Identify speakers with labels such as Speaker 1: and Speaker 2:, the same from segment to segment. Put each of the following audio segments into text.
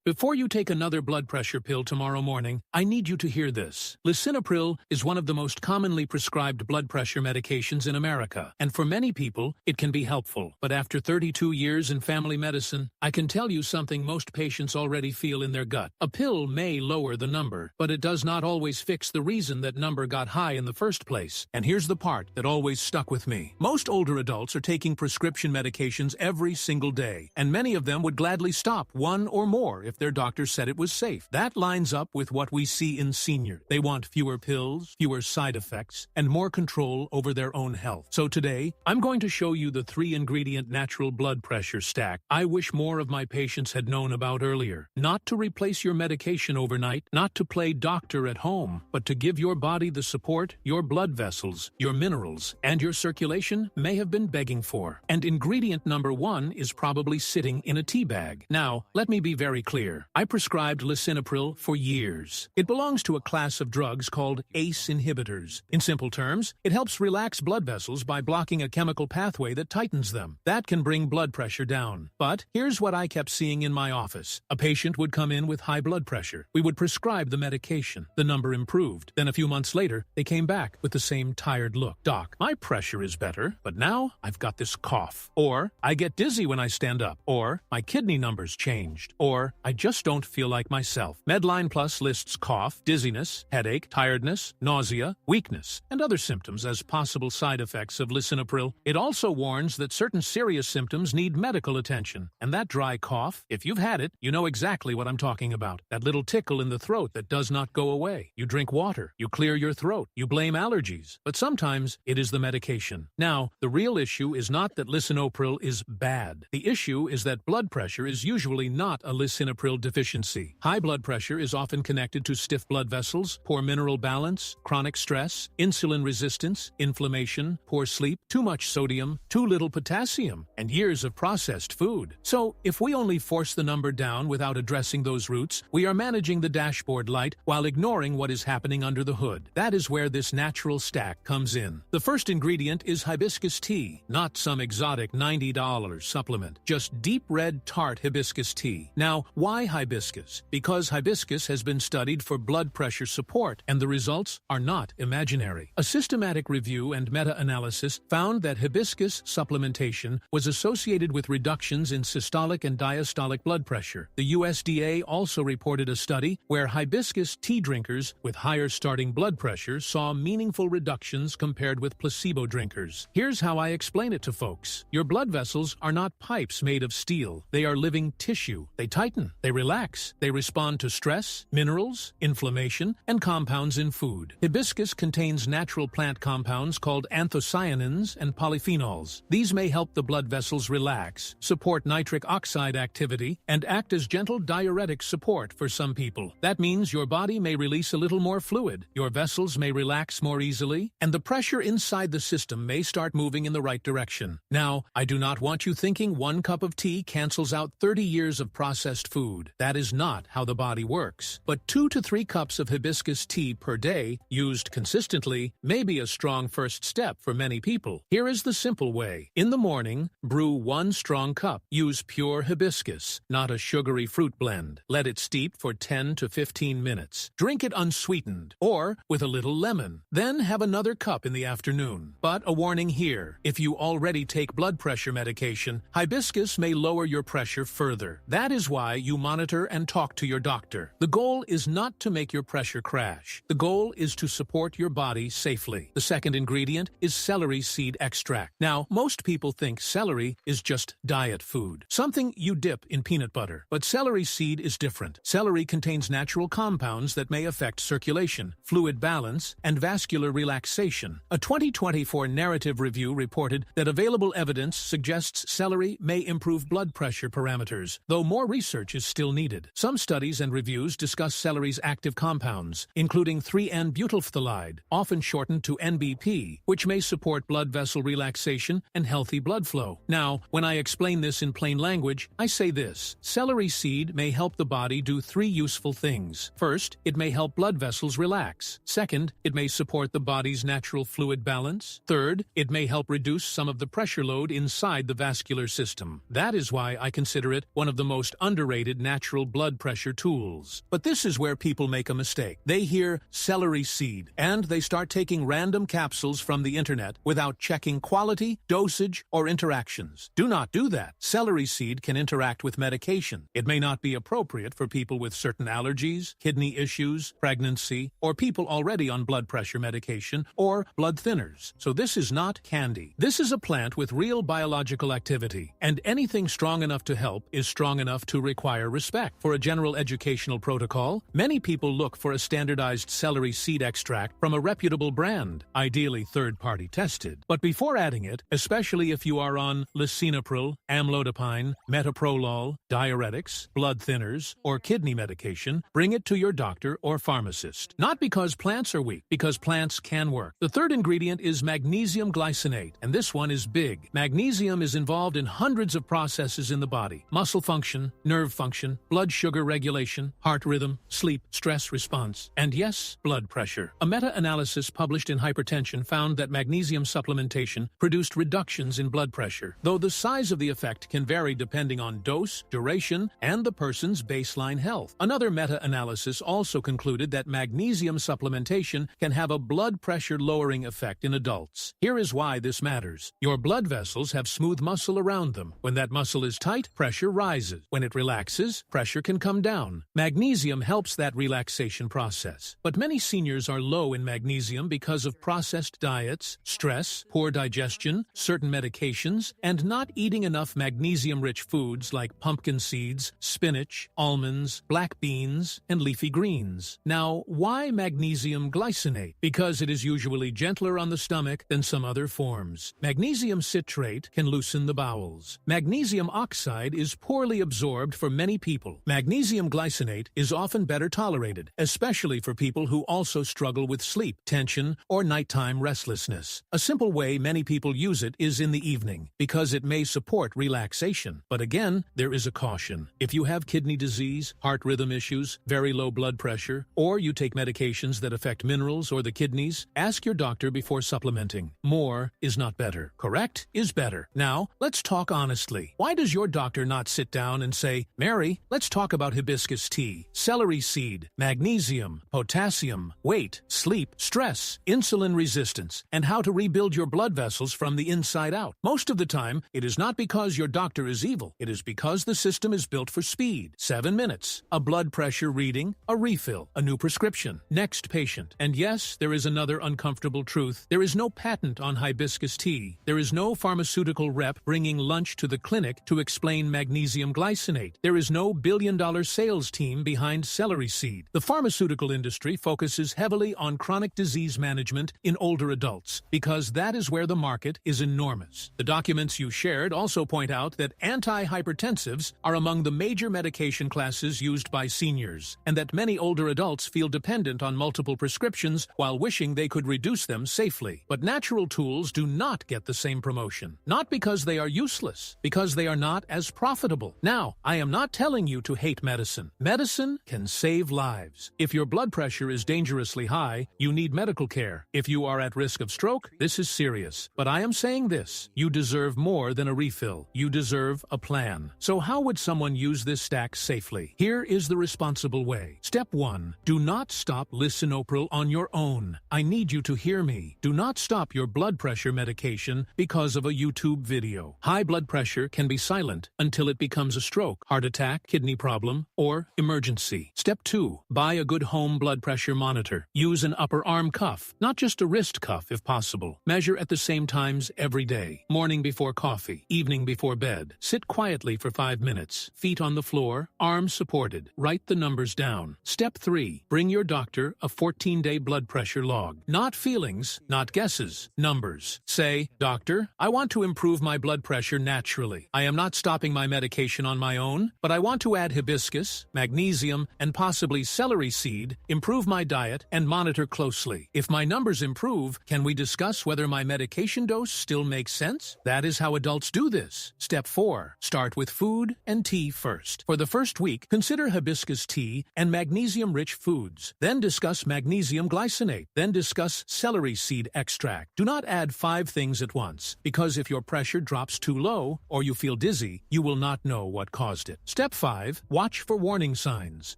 Speaker 1: Before you take another blood pressure pill tomorrow morning, I need you to hear this. Lisinopril is one of the most commonly prescribed blood pressure medications in America, and for many people, it can be helpful. But after 32 years in family medicine, I can tell you something most patients already feel in their gut. A pill may lower the number, but it does not always fix the reason that number got high in the first place. And here's the part that always stuck with me. Most older adults are taking prescription medications every single day, and many of them would gladly stop one or more if their doctor said it was safe. That lines up with what we see in seniors. They want fewer pills, fewer side effects, and more control over their own health. So today, I'm going to show you the 3-ingredient natural blood pressure stack I wish more of my patients had known about earlier. Not to replace your medication overnight, not to play doctor at home, but to give your body the support your blood vessels, your minerals, and your circulation may have been begging for. And ingredient number 1 is probably sitting in a tea bag. Now, let me be very clear. I prescribed lisinopril for years. It belongs to a class of drugs called ACE inhibitors. In simple terms, it helps relax blood vessels by blocking a chemical pathway that tightens them. That can bring blood pressure down. But here's what I kept seeing in my office. A patient would come in with high blood pressure. We would prescribe the medication. The number improved. Then a few months later, they came back with the same tired look. "Doc, my pressure is better, but now I've got this cough." Or, "I get dizzy when I stand up." Or, "My kidney numbers changed." Or, "I just don't feel like myself." Medline Plus lists cough, dizziness, headache, tiredness, nausea, weakness, and other symptoms as possible side effects of lisinopril. It also warns that certain serious symptoms need medical attention. And that dry cough, if you've had it, you know exactly what I'm talking about. That little tickle in the throat that does not go away. You drink water, you clear your throat, you blame allergies. But sometimes it is the medication. Now, the real issue is not that lisinopril is bad. The issue is that blood pressure is usually not a lisinopril deficiency. High blood pressure is often connected to stiff blood vessels, poor mineral balance, chronic stress, insulin resistance, inflammation, poor sleep, too much sodium, too little potassium, and years of processed food. So, if we only force the number down without addressing those roots, we are managing the dashboard light while ignoring what is happening under the hood. That is where this natural stack comes in. The first ingredient is hibiscus tea, not some exotic $90 supplement, just deep red tart hibiscus tea. Now, why hibiscus? Because hibiscus has been studied for blood pressure support, and the results are not imaginary. A systematic review and meta-analysis found that hibiscus supplementation was associated with reductions in systolic and diastolic blood pressure. The USDA also reported a study where hibiscus tea drinkers with higher starting blood pressure saw meaningful reductions compared with placebo drinkers. Here's how I explain it to folks. Your blood vessels are not pipes made of steel. They are living tissue. They tighten, they relax, they respond to stress, minerals, inflammation, and compounds in food. Hibiscus contains natural plant compounds called anthocyanins and polyphenols. These may help the blood vessels relax, support nitric oxide activity, and act as gentle diuretic support for some people. That means your body may release a little more fluid, your vessels may relax more easily, and the pressure inside the system may start moving in the right direction. Now, I do not want you thinking 1 cup of tea cancels out 30 years of processed food. That is not how the body works. But 2 to 3 cups of hibiscus tea per day, used consistently, may be a strong first step for many people. Here is the simple way. In the morning, brew 1 strong cup. Use pure hibiscus, not a sugary fruit blend. Let it steep for 10 to 15 minutes. Drink it unsweetened, or with a little lemon. Then have another cup in the afternoon. But a warning here. If you already take blood pressure medication, hibiscus may lower your pressure further. That is why you monitor and talk to your doctor. The goal is not to make your pressure crash. The goal is to support your body safely. The second ingredient is celery seed extract. Now, most people think celery is just diet food, something you dip in peanut butter. But celery seed is different. Celery contains natural compounds that may affect circulation, fluid balance, and vascular relaxation. A 2024 narrative review reported that available evidence suggests celery may improve blood pressure parameters, though more research is still needed. Some studies and reviews discuss celery's active compounds, including 3N-butylphthalide, often shortened to NBP, which may support blood vessel relaxation and healthy blood flow. Now, when I explain this in plain language, I say this. Celery seed may help the body do 3 useful things. First, it may help blood vessels relax. Second, it may support the body's natural fluid balance. Third, it may help reduce some of the pressure load inside the vascular system. That is why I consider it one of the most underrated sophisticated natural blood pressure tools. But this is where people make a mistake. They hear celery seed, and they start taking random capsules from the internet without checking quality, dosage, or interactions. Do not do that. Celery seed can interact with medication. It may not be appropriate for people with certain allergies, kidney issues, pregnancy, or people already on blood pressure medication or blood thinners. So this is not candy. This is a plant with real biological activity, and anything strong enough to help is strong enough to require respect. For a general educational protocol, many people look for a standardized celery seed extract from a reputable brand, ideally third-party tested. But before adding it, especially if you are on lisinopril, amlodipine, metoprolol, diuretics, blood thinners, or kidney medication, bring it to your doctor or pharmacist. Not because plants are weak, because plants can work. The third ingredient is magnesium glycinate, and this one is big. Magnesium is involved in hundreds of processes in the body: muscle function, nerve function, blood sugar regulation, heart rhythm, sleep, stress response, and yes, blood pressure. A meta-analysis published in Hypertension found that magnesium supplementation produced reductions in blood pressure, though the size of the effect can vary depending on dose, duration, and the person's baseline health. Another meta-analysis also concluded that magnesium supplementation can have a blood pressure lowering effect in adults. Here is why this matters. Your blood vessels have smooth muscle around them. When that muscle is tight, pressure rises. When it relaxes, pressure can come down. Magnesium helps that relaxation process. But many seniors are low in magnesium because of processed diets, stress, poor digestion, certain medications, and not eating enough magnesium-rich foods like pumpkin seeds, spinach, almonds, black beans, and leafy greens. Now, why magnesium glycinate? Because it is usually gentler on the stomach than some other forms. Magnesium citrate can loosen the bowels. Magnesium oxide is poorly absorbed for many people. Magnesium glycinate is often better tolerated, especially for people who also struggle with sleep, tension, or nighttime restlessness. A simple way many people use it is in the evening, because it may support relaxation. But again, there is a caution. If you have kidney disease, heart rhythm issues, very low blood pressure, or you take medications that affect minerals or the kidneys, ask your doctor before supplementing. More is not better. Correct is better. Now, let's talk honestly. Why does your doctor not sit down and say, "Mary, let's talk about hibiscus tea, celery seed, magnesium, potassium, weight, sleep, stress, insulin resistance, and how to rebuild your blood vessels from the inside out"? Most of the time, it is not because your doctor is evil. It is because the system is built for speed. 7 minutes, a blood pressure reading, a refill, a new prescription, next patient. And yes, there is another uncomfortable truth. There is no patent on hibiscus tea. There is no pharmaceutical rep bringing lunch to the clinic to explain magnesium glycinate. There is no billion-dollar sales team behind celery seed. The pharmaceutical industry focuses heavily on chronic disease management in older adults because that is where the market is enormous. The documents you shared also point out that antihypertensives are among the major medication classes used by seniors, and that many older adults feel dependent on multiple prescriptions while wishing they could reduce them safely. But natural tools do not get the same promotion. Not because they are useless, because they are not as profitable. Now, I am not telling you to hate medicine. Medicine can save lives. If your blood pressure is dangerously high, you need medical care. If you are at risk of stroke, this is serious. But I am saying this: you deserve more than a refill. You deserve a plan. So how would someone use this stack safely? Here is the responsible way. Step 1. Do not stop Lisinopril on your own. I need you to hear me. Do not stop your blood pressure medication because of a YouTube video. High blood pressure can be silent until it becomes a stroke, heart attack, kidney problem, or emergency. Step 2. Buy a good home blood pressure monitor. Use an upper arm cuff, not just a wrist cuff if possible. Measure at the same times every day. Morning before coffee, evening before bed. Sit quietly for 5 minutes. Feet on the floor, arms supported. Write the numbers down. Step 3. Bring your doctor a 14-day blood pressure log. Not feelings, not guesses, numbers. Say, "Doctor, I want to improve my blood pressure naturally. I am not stopping my medication on my own, but I want to add hibiscus, magnesium, and possibly celery seed, improve my diet, and monitor closely. If my numbers improve, can we discuss whether my medication dose still makes sense?" That is how adults do this. Step 4. Start with food and tea first. For the first week, consider hibiscus tea and magnesium-rich foods. Then discuss magnesium glycinate. Then discuss celery seed extract. Do not add 5 things at once, because if your pressure drops too low or you feel dizzy, you will not know what caused it. Step Step 5. Watch for warning signs.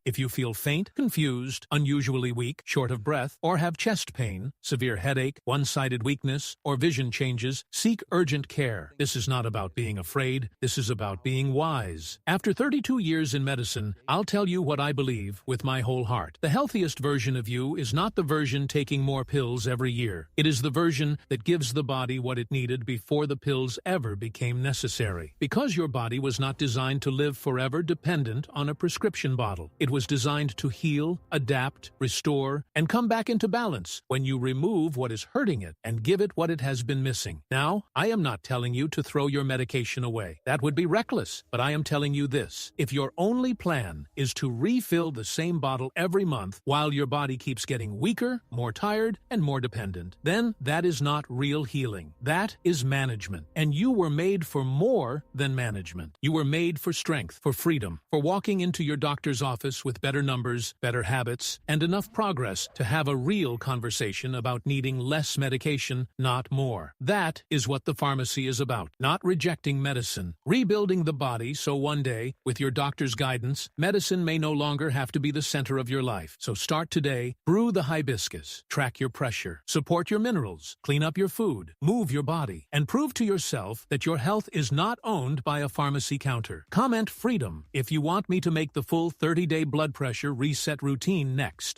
Speaker 1: If you feel faint, confused, unusually weak, short of breath, or have chest pain, severe headache, one-sided weakness, or vision changes, seek urgent care. This is not about being afraid. This is about being wise. After 32 years in medicine, I'll tell you what I believe with my whole heart. The healthiest version of you is not the version taking more pills every year. It is the version that gives the body what it needed before the pills ever became necessary. Because your body was not designed to live forever dependent on a prescription bottle. It was designed to heal, adapt, restore, and come back into balance when you remove what is hurting it and give it what it has been missing. Now, I am not telling you to throw your medication away. That would be reckless, but I am telling you this. If your only plan is to refill the same bottle every month while your body keeps getting weaker, more tired, and more dependent, then that is not real healing. That is management. And you were made for more than management. You were made for strength, for freedom, for walking into your doctor's office with better numbers, better habits, and enough progress to have a real conversation about needing less medication, not more. That is what the pharmacy is about. Not rejecting medicine. Rebuilding the body so one day, with your doctor's guidance, medicine may no longer have to be the center of your life. So start today. Brew the hibiscus. Track your pressure. Support your minerals. Clean up your food. Move your body. And prove to yourself that your health is not owned by a pharmacy counter. Comment FREEDOM if you want me to make the full 30-day blood pressure reset routine next.